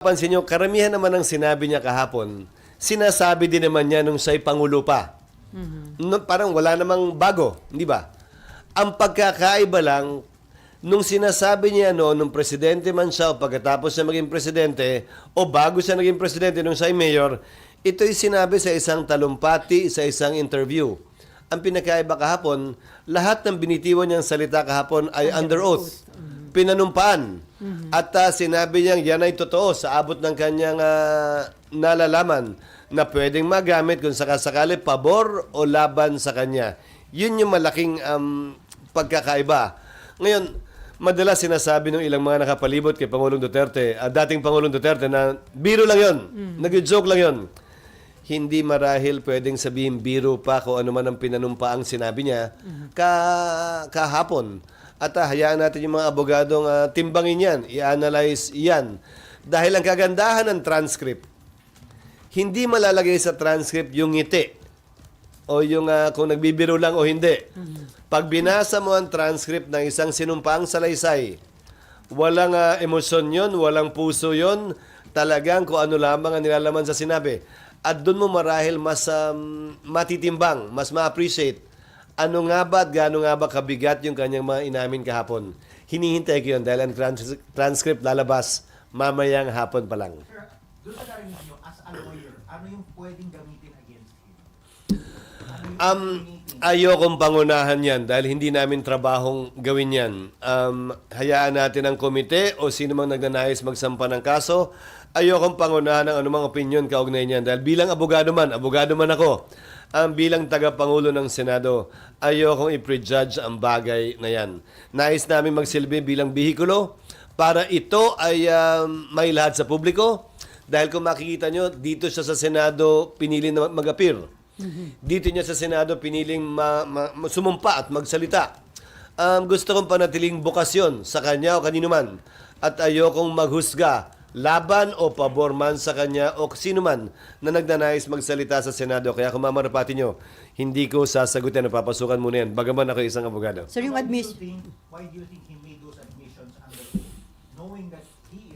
Pansin nyo, karamihan naman ng sinabi niya kahapon, sinasabi din naman niya nung siya'y Pangulo pa. Parang wala namang bago, di ba? Ang pagkakaiba lang, nung sinasabi niya nung presidente man siya o pagkatapos siya maging presidente o bago siya naging presidente nung siya'y mayor, ito'y sinabi sa isang talumpati, sa isang interview. Ang pinakaiba kahapon, lahat ng binitiwan niyang salita kahapon ay under oath. Pinanumpaan. At sinabi niyang yan ay totoo sa abot ng kanyang nalalaman na pwedeng magamit kung sakasakali pabor o laban sa kanya. Yun yung malaking pagkakaiba. Ngayon, madalas sinasabi ng ilang mga nakapalibot kay Pangulong Duterte, dating Pangulong Duterte, na biro lang yun, nag-joke lang yun. Hindi marahil pwedeng sabihin biro pa kung ano man ang pinanumpaang sinabi niya kahapon. At hayaan natin yung mga abogadong timbangin yan, i-analyze yan. Dahil ang kagandahan ng transcript, hindi malalagay sa transcript yung ngiti o yung kung nagbibiro lang o hindi. Pag binasa mo ang transcript ng isang sinumpaang salaysay, walang emosyon yon, walang puso yon, talagang kung ano lamang ang nilalaman sa sinabi. At doon mo marahil mas matitimbang, mas ma-appreciate ano nga ba at gaano nga ba kabigat yung kanyang mga inamin kahapon. Hinihintay ko yun dahil ang transcript lalabas mamayang hapon pa lang. Sir, doon sa narinig nyo, as a lawyer, ano yung pwedeng gamitin against him? Ayokong pangunahan yan dahil hindi namin trabahong gawin yan. Hayaan natin ang komite o sino mang nagnanais magsampa ng kaso. Ayokong pangunahan ng anumang opinion kaugnay niyan dahil bilang abogado man ako, bilang tagapangulo ng Senado, ayokong i-prejudge ang bagay na yan. Nais namin magsilbi bilang bihikulo para ito ay may lahat sa publiko. Dahil kung makikita nyo, dito siya sa Senado pinili na mag-appear. Dito niya sa Senado piniling sumumpa at magsalita. Gusto kong panatiling bukasyon sa kanya o kanino man. At ayokong maghusga laban o pabor man sa kanya o sino man na nagnanais magsalita sa Senado. Kaya kung mamarapati nyo, hindi ko sasagutin na papasukan muna yan. Bagaman ako isang abogado. Sir, yung Why do you think he made those admissions under oath, knowing that